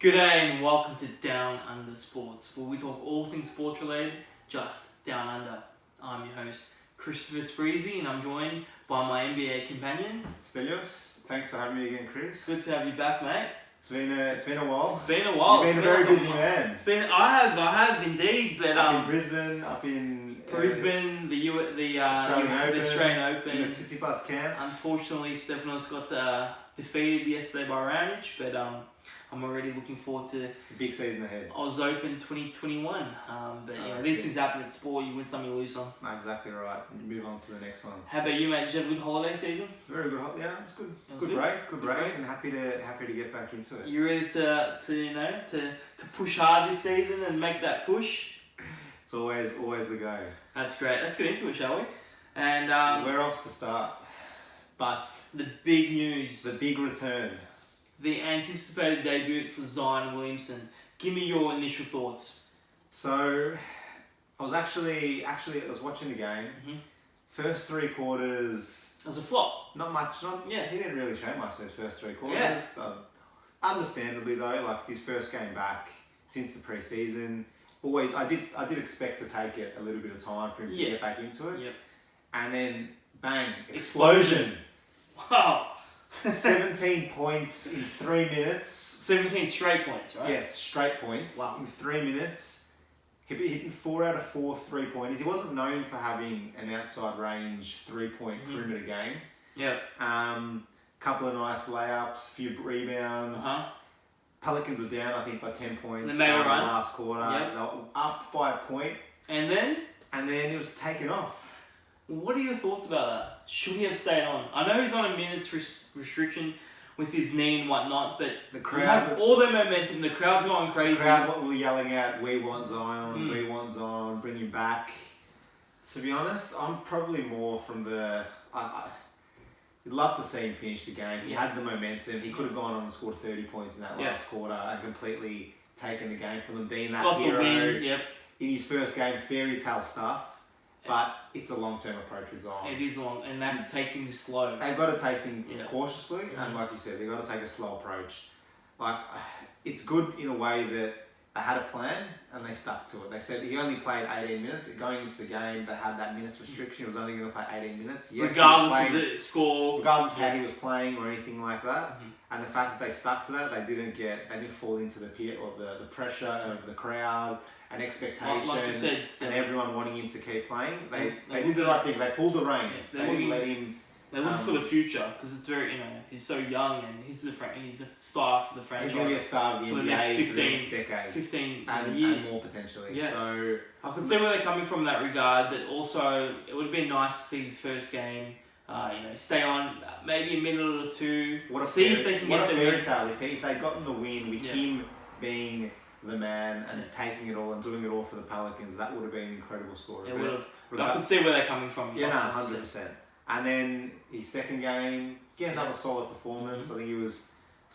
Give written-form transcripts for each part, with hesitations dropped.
G'day and welcome to Down Under Sports, where we talk all things sports related, just down under. I'm your host, Christopher Spreezy, and I'm joined by my NBA companion, Stelios. Thanks for having me again, Chris. Good to have you back, mate. It's been a while. It's been a while. You've been a very busy man. I have indeed, but up in Brisbane, the Australian Open, in the Tsitsipas camp. Unfortunately, Stefanos got defeated yesterday by Raonic, but I'm already looking forward to It's a big season ahead. Oz Open 2021. These things happen in sport. You win some, you lose some. No, exactly right. And you move on to the next one. How about you, mate? Did you have a good holiday season? Very good. Yeah, it was good. Good break, and happy to get back into it. You ready to push hard this season and make that push? It's always the go. That's great. Let's get into it, shall we? And where else to start? But the big news, the big return, the anticipated debut for Zion Williamson. Give me your initial thoughts. So, I was actually watching the game. Mm-hmm. First 3 quarters. It was a flop. Not much. He didn't really show much those first 3 quarters. Yeah. Understandably though, like his first game back since the pre-season. Always, I did expect to take it a little bit of time for him to get back into it. Yep. And then, bang! Explosion! Wow. 17 points in 3 minutes. 17 straight points, right? Yes, straight points in 3 minutes. He hit 4 out of 4 3-pointers. He wasn't known for having an outside range 3-point perimeter game. Yep. Couple of nice layups, a few rebounds. Pelicans were down, I think, by 10 points. And they made a run. Last quarter. Yep. They were up by a point. And then it was taken off. What are your thoughts about that? Should he have stayed on? I know he's on a minutes restriction with his knee and whatnot, but the crowd all the momentum. The crowd's going crazy. The crowd were yelling out, "We want Zion! We want Zion! Bring him back!" To be honest, I'm probably more from the. You'd love to see him finish the game. He had the momentum. He could have gone on and scored 30 points in that last quarter and completely taken the game from them, being that hero the win. Yep. In his first game, fairy tale stuff. But it's a long-term approach with Zion. It is long, and they have to take things slow. They've got to take things cautiously, and like you said, they've got to take a slow approach. Like, it's good in a way that they had a plan, and they stuck to it. They said he only played 18 minutes. Going into the game, they had that minutes restriction. He was only going to play 18 minutes. Yes, regardless of the score. Regardless of how he was playing or anything like that. And the fact that they stuck to that, they didn't fall into the pit or the pressure of the crowd and expectation, like you said, and everyone wanting him to keep playing. They did the right thing. They pulled the reins. Yes, they didn't let him. They're looking for the future because it's very, he's so young and he's the star for the franchise. He's going to be a star of the NBA for the next 15, for the next decade, 15 and years, and more potentially. Yeah. So I can see where they're coming from in that regard, but also it would have been nice to see his first game. Stay on maybe a minute or two. See if they can get the fairy win. tale. If they'd gotten the win with him being the man and taking it all and doing it all for the Pelicans, that would have been an incredible story. It would have. But I can see where they're coming from. Yeah, no, 100%. And then his second game, another solid performance. I think he was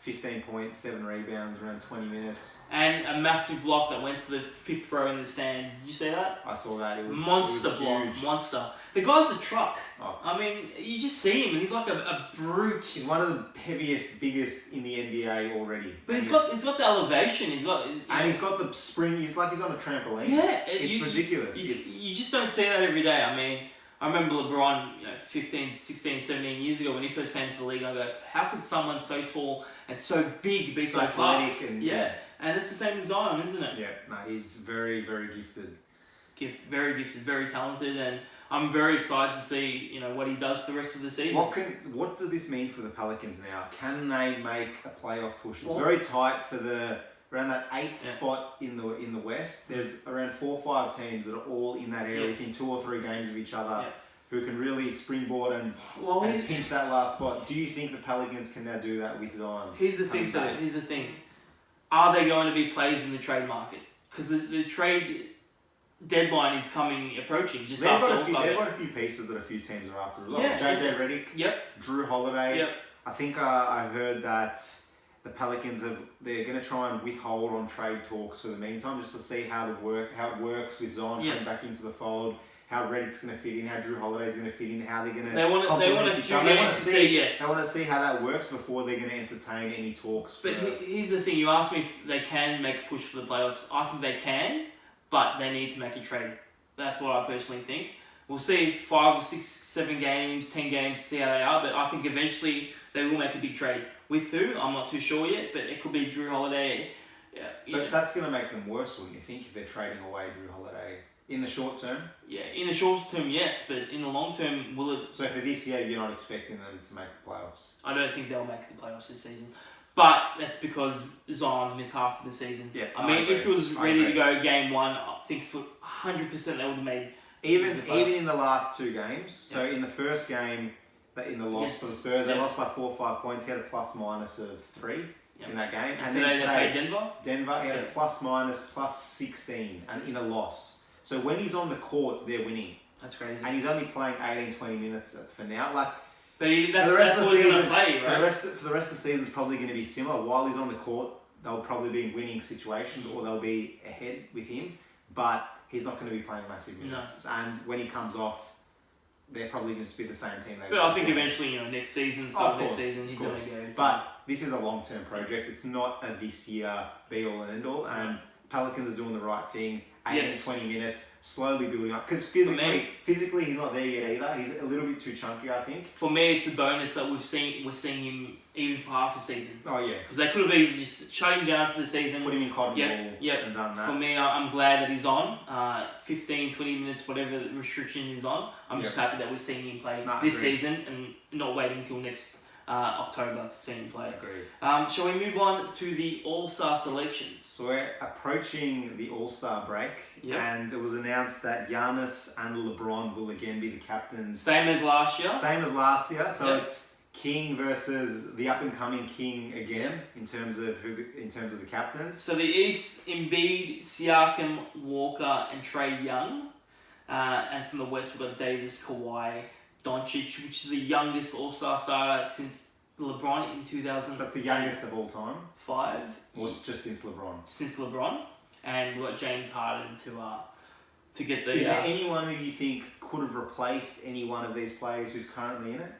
15 points, 7 rebounds, around 20 minutes. And a massive block that went to the 5th row in the stands. Did you see that? I saw that. It was monster block. Huge. Monster. The guy's a truck. Oh. I mean, you just see him and he's like a brute. He's one of the heaviest, biggest in the NBA already. But he's got the elevation. He's got the spring. He's on a trampoline. Yeah. It's ridiculous. You just don't see that every day. I mean, I remember LeBron, 15, 16, 17 years ago when he first came to the league, I go, how could someone so tall and so big be so fast? And it's the same as Zion, isn't it? Yeah, no, he's very, very gifted. Very gifted, very talented, and I'm very excited to see, what he does for the rest of the season. What does this mean for the Pelicans now? Can they make a playoff push? It's very tight for around that 8th spot in the West. There's around 4 or 5 teams that are all in that area within 2 or 3 games of each other who can really springboard and pinch that last spot. Do you think the Pelicans can now do that with Zion? Here's the thing. Are they going to be players in the trade market? Because the trade deadline is approaching. They've got a few pieces that a few teams are after as well. JJ Redick, Drew Holiday. I think I heard that the Pelicans they're going to try and withhold on trade talks for the meantime, just to see how it works with Zion coming back into the fold. how Reddick's going to fit in, how Drew Holiday's going to fit in, how they're going to They want a few games to see, yes. They want to see how that works before they're going to entertain any talks. But here's the thing, you asked me if they can make a push for the playoffs. I think they can, but they need to make a trade. That's what I personally think. We'll see 5 or 6, 7 games, 10 games, see how they are, but I think eventually they will make a big trade. With who? I'm not too sure yet, but it could be Drew Holiday. But that's going to make them worse, wouldn't you think, if they're trading away Drew Holiday? In the short term? Yeah, in the short term, yes, but in the long term, will it... So for this year, you're not expecting them to make the playoffs? I don't think they'll make the playoffs this season. But that's because Zion's missed half of the season. Yeah, I mean, if he was ready to go game 1, I think for 100% they would have made... Even in the last 2 games, so in the first game, in the loss for the Spurs, they lost by 4 or 5 points. He had a plus-minus of 3 in that game. And today they played Denver? Denver, he had a plus-minus, plus 16 and in a loss. So when he's on the court, they're winning. That's crazy. And he's only playing 18, 20 minutes for now. But that's what he's going to play, right? For the rest of the season, it's probably going to be similar. While he's on the court, they'll probably be in winning situations or they'll be ahead with him. But he's not going to be playing massive minutes. No. And when he comes off, they're probably going to be the same team. But I think eventually, next season, he's going to go. But this is a long-term project. It's not a this year be-all and end-all. And Pelicans are doing the right thing. 18, 20 minutes, slowly building up. Because physically, he's not there yet either. He's a little bit too chunky, I think. For me, it's a bonus that we're seeing him even for half a season. Oh, yeah. Because they could have easily just shut him down for the season. Put him in cotton ball and done that. For me, I'm glad that he's on. 15, 20 minutes, whatever the restriction is on. I'm just happy that we're seeing him play this season and not waiting until next October to see him play. Agreed. Shall we move on to the All-Star selections? So we're approaching the All-Star break, and it was announced that Giannis and LeBron will again be the captains. Same as last year? Same as last year, so it's King versus the up-and-coming King again in terms of the captains. So the East, Embiid, Siakam, Walker, and Trae Young. And from the West, we've got Davis, Kawhi, Doncic, which is the youngest All-Star starter since LeBron in 2000. That's the youngest of all time. 5. Or just since LeBron. Since LeBron, and we've got James Harden to get the. Is there anyone who you think could have replaced any one of these players who's currently in it?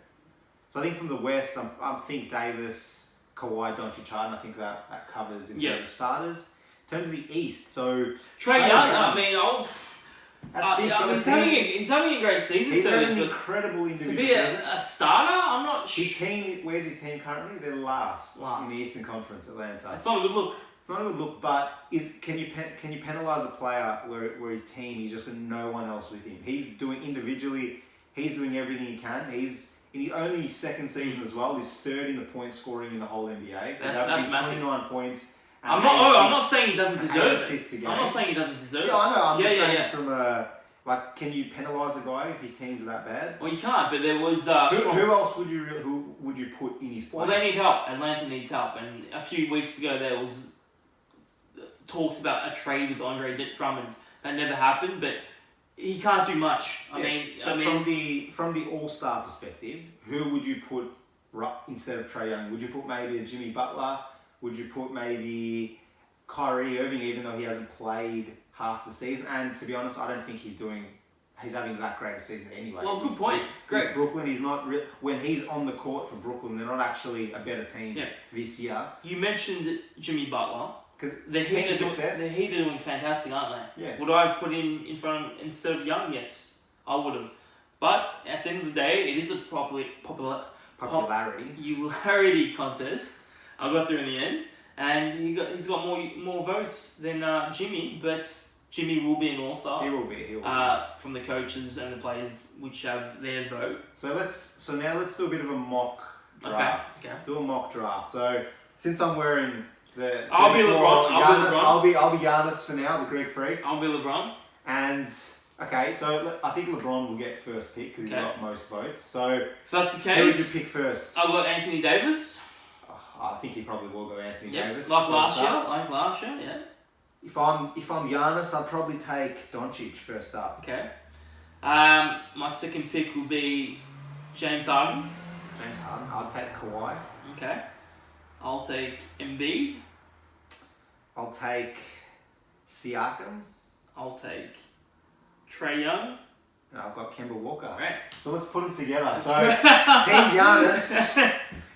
So I think from the West, I think Davis, Kawhi, Doncic, Harden. I think that covers in terms of starters. In terms of the East, so Trae Young. He's having a great season. He's having an incredible individual season. To be a starter, I'm not sure. Where's his team currently? They're last in the Eastern Conference, Atlanta. It's not a good look. It's not a good look, but can you penalise a player where his team, he's just got no one else with him? He's doing individually, he's doing everything he can. He's in only his second season as well. He's 3rd in the point scoring in the whole NBA. That's massive. 29 points. I'm not saying he doesn't deserve it. I'm not saying he doesn't deserve it. Yeah, I know. I'm just saying from can you penalise a guy if his team's that bad? Well, you can't. But there was who else would you put in his place? Well, they need help. Atlanta needs help. And a few weeks ago, there was talks about a trade with Andre Drummond. That never happened. But he can't do much. I mean, from the All-Star perspective, who would you put instead of Trae Young? Would you put maybe a Jimmy Butler? Would you put maybe Kyrie Irving, even though he hasn't played half the season? And to be honest, I don't think he's having that great a season anyway. Well, good point. Great. With Brooklyn, he's not when he's on the court for Brooklyn, they're not actually a better team this year. You mentioned Jimmy Butler. Because the Heat are doing fantastic, aren't they? Yeah. Would I have put him in front instead of Young? Yes, I would have. But at the end of the day, it is a popularity contest. I got there in the end, and he's got more votes than Jimmy, but Jimmy will be an All-Star. He will be. From the coaches and the players which have their vote. So now let's do a bit of a mock draft. Okay. Do a mock draft. So since I'm wearing I'll be LeBron. I'll be Giannis for now, the Greek freak. I'll be LeBron. And okay, so I think LeBron will get first pick because he's got most votes. So if that's the case, who would you pick first? I've got Anthony Davis. I think he probably will go Anthony Davis. Like last year, yeah. If I'm Giannis, I'd probably take Doncic first up. Okay. My second pick will be James Harden. I'll take Kawhi. Okay. I'll take Embiid. I'll take Siakam. I'll take Trae Young. And I've got Kemba Walker. Right. So let's put them together. So Team Giannis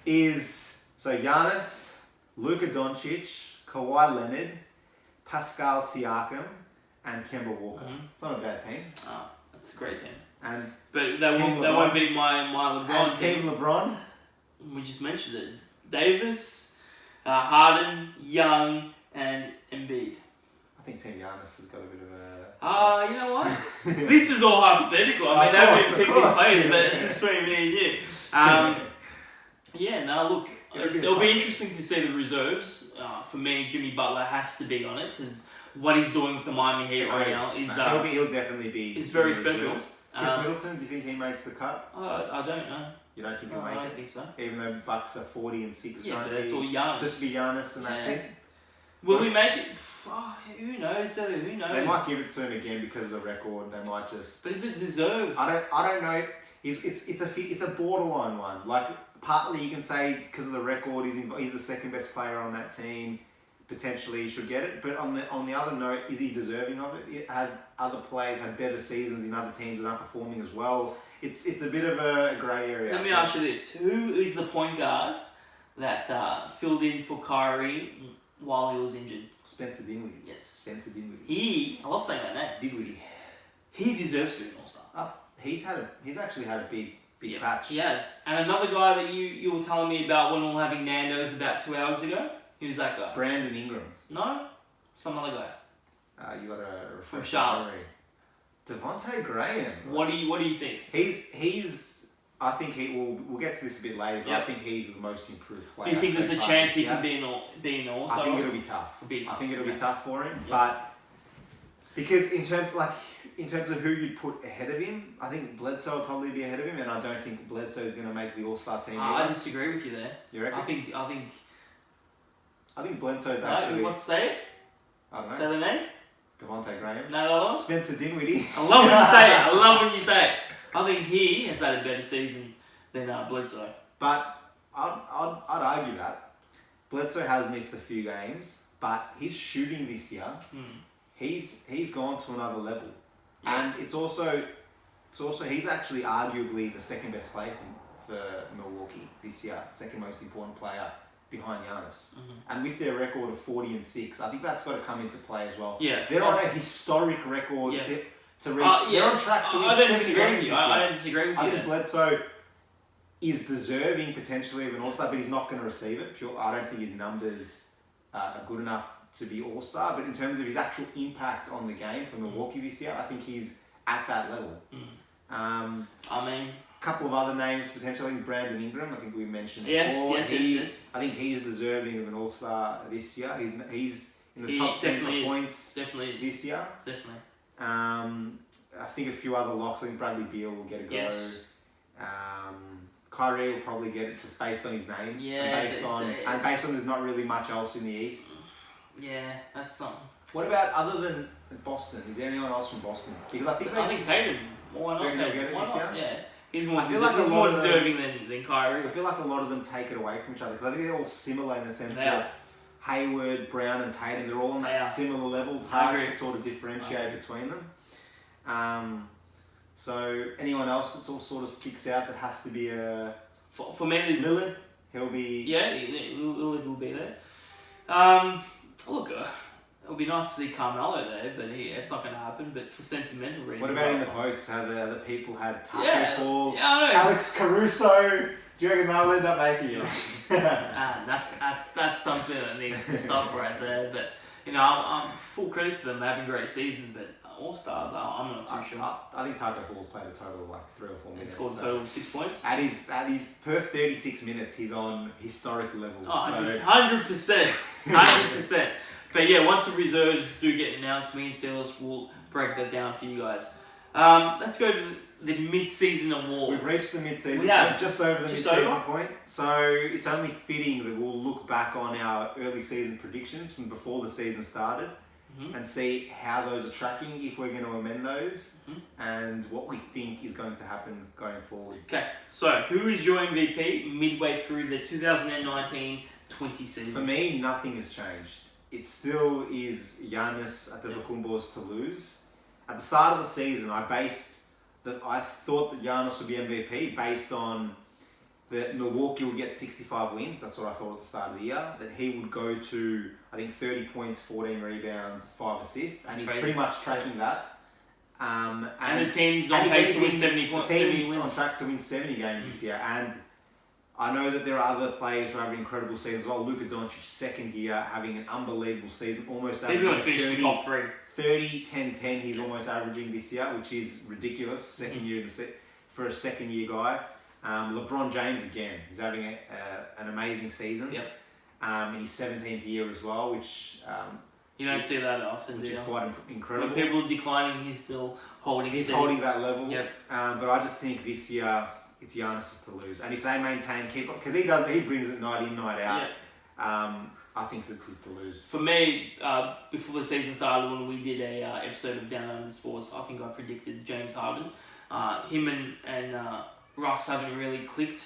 is Giannis, Luka Doncic, Kawhi Leonard, Pascal Siakam, and Kemba Walker. Mm-hmm. It's not a bad team. Oh, that's a great team. But that won't be my LeBron and team. LeBron. We just mentioned it. Davis, Harden, Young, and Embiid. I think Team Giannis has got a bit of a... you know what? This is all hypothetical. I mean, they haven't even picked these players, but it's just between me and you. Yeah, no, look, it'll be interesting to see the reserves. For me, Jimmy Butler has to be on it because what he's doing with the Miami Heat right now is... he'll definitely be... It's very special. Chris Middleton, do you think he makes the cut? I don't know. You don't think he'll make it? I don't think so. Even though Bucks are 40-6. Yeah, but that's all Giannis. Just be Giannis and that's it. Will he make it? Oh, who knows? Who knows? They might give it to him again because of the record. They might just. But is it deserved? I don't know. It's a borderline one. Like partly you can say because of the record, he's the second best player on that team. Potentially he should get it. But on the other note, is he deserving of it? Had other players had better seasons in other teams that aren't performing as well. It's a bit of a grey area. Let me ask you this: who is the point guard that filled in for Kyrie while he was injured? Spencer Dinwiddie. Yes. Spencer Dinwiddie. I love saying that name. Dinwiddie. He deserves to be an All-Star. He's actually had a big patch. He has. And another guy that you were telling me about when we were having Nando's about 2 hours ago. Who's that guy? Brandon Ingram. No, some other guy. You got to refresh from Charlotte. Devontae Graham. What do you think? He's. I think we'll get to this a bit later, but I think he's the most improved player. Do you think there's a chance he can be an All-Star? I think it'll be tough. I think it'll be tough for him, but because in terms of who you'd put ahead of him, I think Bledsoe will probably be ahead of him, and I don't think Bledsoe is going to make the All-Star team. I disagree with you there. You reckon? I think Bledsoe's actually. Let's say it. I don't know. Say the name. Devontae Graham. No. Spencer Dinwiddie. I love when you say it. I love when you say it. I think he has had a better season than Bledsoe. But I'd argue that Bledsoe has missed a few games, but his shooting this year, he's gone to another level, and it's also he's actually arguably the second best player for Milwaukee this year, second most important player behind Giannis. And with their record of 40-6, I think that's got to come into play as well. Yeah, they're on a historic record to reach. They're on track to win 7 games. I don't disagree with you. I think Bledsoe is deserving potentially of an All-Star, but he's not going to receive it. I don't think his numbers are good enough to be All-Star, but in terms of his actual impact on the game for Milwaukee this year, I think he's at that level. A couple of other names potentially. I think Brandon Ingram, I think we mentioned before. Yes. I think he's deserving of an All-Star this year. He's in the top 10 for points this year. Definitely. I think a few other locks. I think Bradley Beal will get a go. Yes. Kyrie will probably get it just based on his name. Yeah. And based on there's not really much else in the East. Yeah, that's something. What about other than Boston? Is there anyone else from Boston? Because I think Tatum. Why not? Tatum get it this year? Yeah. He's more deserving than Kyrie. I feel like a lot of them take it away from each other because I think they're all similar in the sense that Hayward, Brown, and Tatum, they're all on that similar level. It's hard to sort of differentiate between them. So anyone else that sort of sticks out that has to be a... For me, there's... Lillard, he'll be... Yeah, Lillard will be there. Look, it would be nice to see Carmelo there, but it's not going to happen. But for sentimental reasons... What about in the votes? How the people had Taco Fall, I know. Alex Caruso... Do you reckon they'll end up making it? That's something that needs to stop right there. But, I'm full credit to them having great seasons, but... All-Stars, I'm not too sure. I think Taco Fall's played a total of like 3 or 4 minutes. And scored a total of 6 points? At his per 36 minutes, he's on historic levels. 100%. 100%. But yeah, once the reserves do get announced, me and Stelios will break that down for you guys. Let's go to the mid-season awards. We've reached the mid-season point, just over the mid-season point. So it's only fitting that we'll look back on our early season predictions from before the season started. And see how those are tracking, if we're going to amend those, and what we think is going to happen going forward. Okay, so who is your MVP midway through the 2019-20 season? For me, nothing has changed. It still is Giannis Antetokounmpo's to lose. At the start of the season, I based that I thought that Giannis would be MVP based on that Milwaukee would get 65 wins. That's what I thought at the start of the year. That he would go to, I think, 30 points, 14 rebounds, 5 assists, and he's pretty much tracking that. And the team's on pace to win 70 points. The team's on track to win 70 games this year. And I know that there are other players who are having incredible seasons as well. Luka Doncic, second year, having an unbelievable season. Almost he's going to finish the top 3. 30, 10, 10 he's almost averaging this year, which is ridiculous. Second year for a second year guy. LeBron James again, he's having an amazing season. Yep. In his 17th year as well, which you don't see that often, which is quite incredible. When people are declining, he's still holding. He's holding that level. Yep. But I just think this year it's Giannis to lose, and if they maintain because he brings it night in, night out. Yep. I think it's his to lose. For me, before the season started, when we did a episode of Down Under Sports, I think I predicted James Harden. Him and Russ haven't really clicked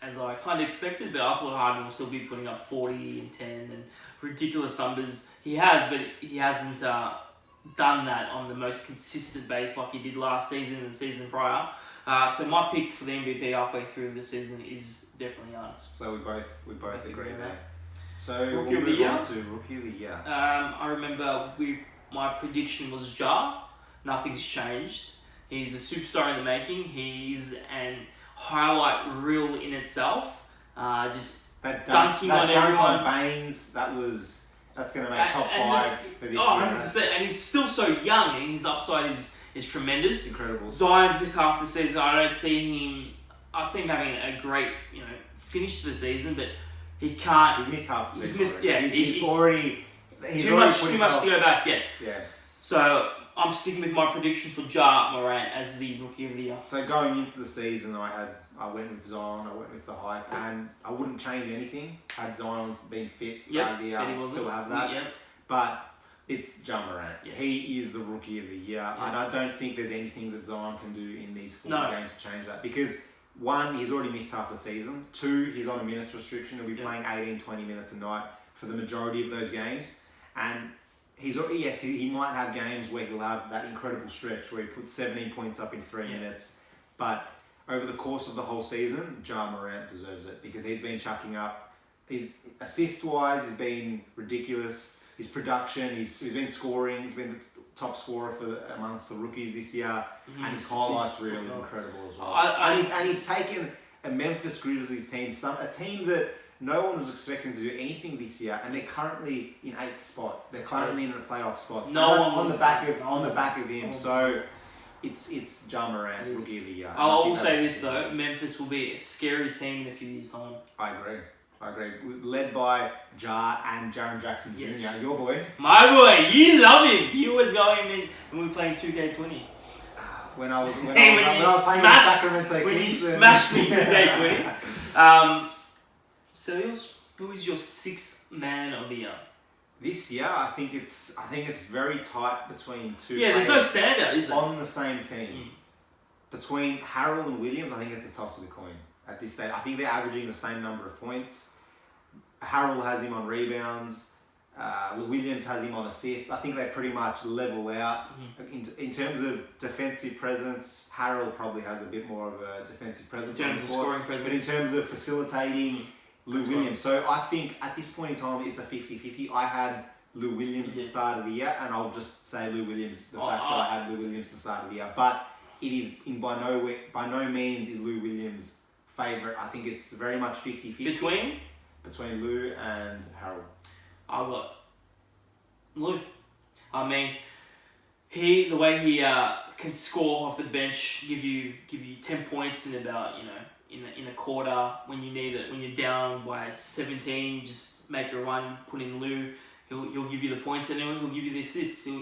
as I kind of expected, but I thought Harden will still be putting up 40 and 10 and ridiculous numbers. He has, but he hasn't done that on the most consistent base like he did last season and the season prior. So my pick for the MVP halfway through the season is definitely Giannis. So we both agree there. So Rookie of the year. Rookie of the year. I remember my prediction was Ja. Nothing's changed. He's a superstar in the making. He's an highlight reel in itself. Just dunking on everyone. On Baines, that's going to make top 5 for this year. 100%. And he's still so young, and his upside is tremendous. Incredible. Zion's missed half the season. I don't see him. I see him having a great, finish to the season, but he can't. He's missed half the season. He's missed. Yeah, he's already. He's too much to go back. Yeah. Yeah. So I'm sticking with my prediction for Ja Morant as the Rookie of the Year. So going into the season, I went with Zion, I went with the hype, and I wouldn't change anything. Had Zion been fit start of the year, I'd still have that. Yep. But it's Ja Morant. Yes. He is the Rookie of the Year, and I don't think there's anything that Zion can do in these 4 games to change that. Because 1, he's already missed half the season. 2, he's on a minutes restriction. He'll be playing 18, 20 minutes a night for the majority of those games. And he might have games where he'll have that incredible stretch where he puts 17 points up in 3 minutes. But over the course of the whole season, Ja Morant deserves it because he's been chucking up. His assist-wise, he's been ridiculous. His production, he's been scoring. He's been the top scorer amongst the rookies this year. And his highlights reel is incredible as well. And he's taken a Memphis Grizzlies team, a team that no one was expecting to do anything this year, and they're currently in 8th spot. They're currently in a playoff spot. On the back of him. So it's Ja Morant, Rookie of the Year. I will say this though: Memphis will be a scary team in a few years' time. I agree. Led by Ja and Jaren Jackson Jr., your boy. My boy, you love him. You always go him in when we were playing 2K20. When I was playing Sacramento when you smashed me in 2K20. Stelios, who is your 6th man of the year? This year, I think it's very tight between 2. Yeah, there's no standout, is there? On the same team. Between Harrell and Williams, I think it's a toss of the coin at this stage. I think they're averaging the same number of points. Harrell has him on rebounds. Williams has him on assists. I think they pretty much level out. In terms of defensive presence, Harrell probably has a bit more of a defensive presence. In terms of scoring presence. But in terms of facilitating, Lou Williams. So I think at this point in time, it's a 50-50. I had Lou Williams at the start of the year, and I'll just say Lou Williams, the fact that I had Lou Williams at the start of the year. But it is by no means is Lou Williams' favourite. I think it's very much 50-50. Between Lou and Harold. I've got Lou. I mean, the way he can score off the bench, give you 10 points in about in a quarter when you need it. When you're down by 17, just make a run, put in Lou. He'll give you the points and he'll give you the assists. So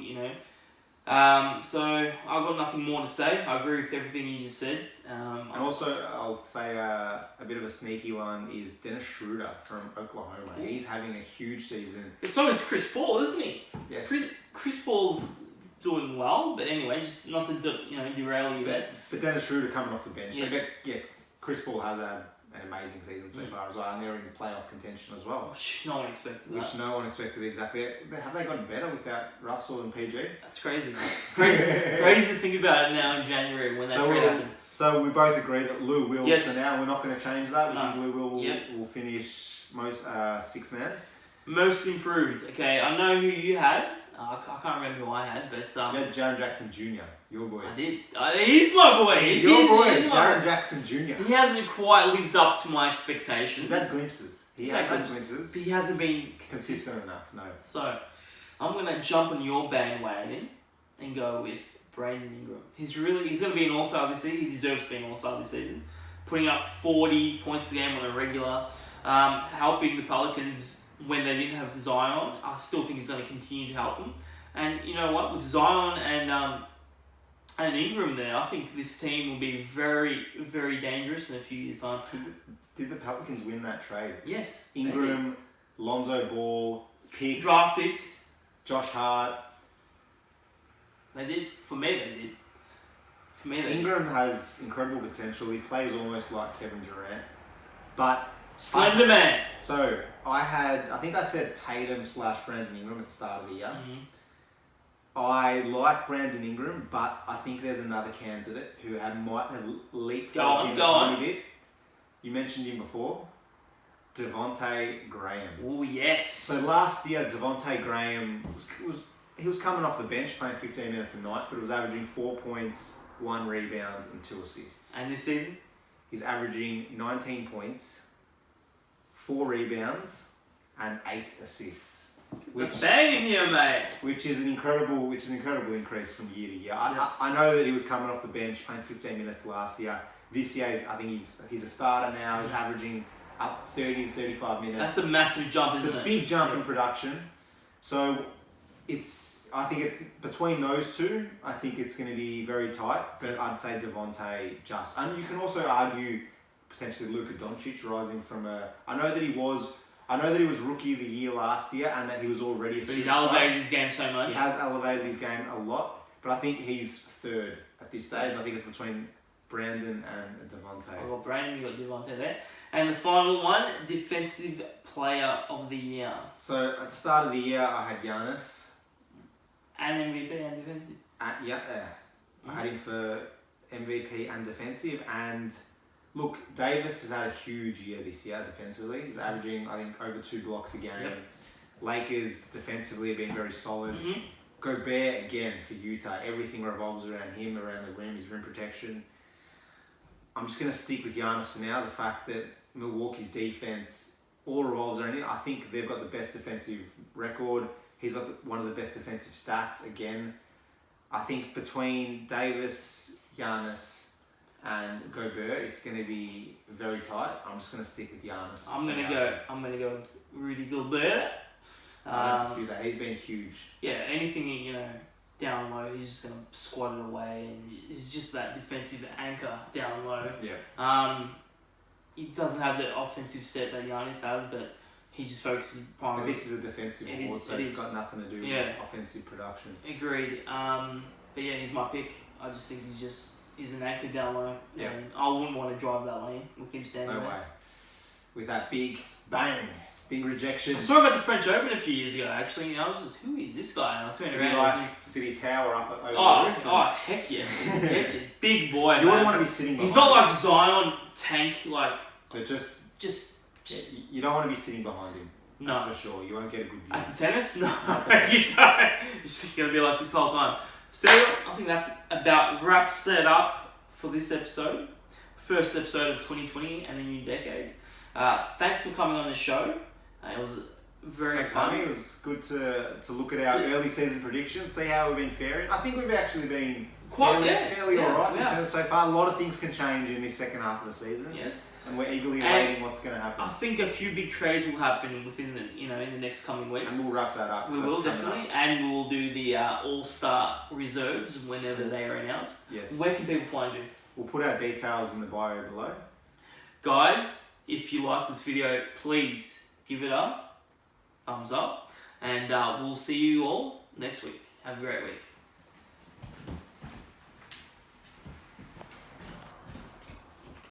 I've got nothing more to say. I agree with everything you just said. And also, I'll say a bit of a sneaky one is Dennis Schroeder from Oklahoma. Ooh. He's having a huge season. So is Chris Paul, isn't he? Yes. Chris Paul's doing well, but anyway, just not to derail you. But Dennis Schroeder coming off the bench. Yes. Chris Paul has had an amazing season so far as well, and they're in playoff contention as well. Which no one expected that. Which no one expected exactly. Have they gotten better without Russell and PG? That's crazy. Crazy to think about it now in January when that trade happened. So we both agree that Lou will, yes. for now, we're not going to change that. We no. think Lou will finish most 6 man. Most improved. Okay, I know who you had. I can't remember who I had, but... you had Jaren Jackson Jr., your boy. I did. He's my boy. He's your boy, Jaren Jackson Jr. He hasn't quite lived up to my expectations. He's had glimpses. He has had glimpses. He hasn't been consistent enough, no. So, I'm going to jump on your bandwagon and go with Brandon Ingram. He's going to be an all-star this season. He deserves to be an all-star this season. Putting up 40 points a game on a regular. Helping the Pelicans when they didn't have Zion. I still think he's going to continue to help them. And you know what? With Zion and Ingram there, I think this team will be very, very dangerous in a few years' time. Did the Pelicans win that trade? Yes. Ingram, Lonzo Ball, picks, draft picks, Josh Hart. They did. For me, they did. Ingram has incredible potential. He plays almost like Kevin Durant. But Slender man. So I think I said Tatum / Brandon Ingram at the start of the year. Mm-hmm. I like Brandon Ingram, but I think there's another candidate who might have leapfrogged him a tiny bit. You mentioned him before, Devontae Graham. Oh yes. So last year, Devontae Graham was coming off the bench playing 15 minutes a night, but was averaging 4 points, 1 rebound, and 2 assists. And this season, he's averaging 19 points, 4 rebounds, and 8 assists. Banging here, mate. Which is an incredible increase from year to year. I know that he was coming off the bench playing 15 minutes last year. This year, I think he's a starter now. He's averaging up 30 to 35 minutes. That's a massive jump, isn't it? It's a big jump in production. So I think it's between those two. I think it's going to be very tight. But I'd say Devontae and you can also argue potentially Luka Doncic rising from I know that he was rookie of the year last year and that he was already a superstar. But he's elevated his game so much. He has elevated his game a lot, but I think he's third at this stage. I think it's between Brandon and Devontae. I got Brandon, you got Devontae there. And the final one, Defensive Player of the Year. So at the start of the year, I had Giannis. And MVP and defensive. I had him for MVP and defensive. And look, Davis has had a huge year this year defensively. He's averaging, I think, over 2 blocks a game. Yep. Lakers defensively have been very solid. Mm-hmm. Gobert, again, for Utah. Everything revolves around him, around the rim, his rim protection. I'm just going to stick with Giannis for now. The fact that Milwaukee's defense all revolves around him. I think they've got the best defensive record. He's got one of the best defensive stats again. I think between Davis, Giannis, and Gobert, it's going to be very tight. I'm just going to stick with Giannis. I'm going to go with Rudy Gobert. I don't dispute that. He's been huge. Yeah, anything down low, he's just going to squat it away, and he's just that defensive anchor down low. Yeah. He doesn't have the offensive set that Giannis has, but he just focuses primarily. But this is a defensive award, so it's got nothing to do with offensive production. Agreed. But yeah, he's my pick. I just think he's an anchor down low, and I wouldn't want to drive that lane with him standing there. No way. With that big bang. Big rejection. I saw him at the French Open a few years ago, actually. I was just, who is this guy? And I turned around. Did he tower up over the roof? Oh, heck yes. Big boy, You wouldn't want to be sitting behind him. He's not like Zion tank, like... But just you don't want to be sitting behind him. No. That's for sure. You won't get a good view. At the tennis? No. You don't. You're just going to be like this the whole time. So, I think that's about wraps it up for this episode. First episode of 2020 and the new decade. Thanks for coming on the show. It was very fun. It was good to look at our early season predictions, see how we've been faring. I think we've actually been fairly alright in terms so far. A lot of things can change in this second half of the season. Yes. And we're eagerly awaiting what's going to happen. I think a few big trades will happen within the in the next coming weeks. And we'll wrap that up. We will definitely, and we'll do the All-Star reserves whenever they are announced. Yes. Where can people find you? We'll put our details in the bio below. Guys, if you like this video, please give it a thumbs up, and we'll see you all next week. Have a great week.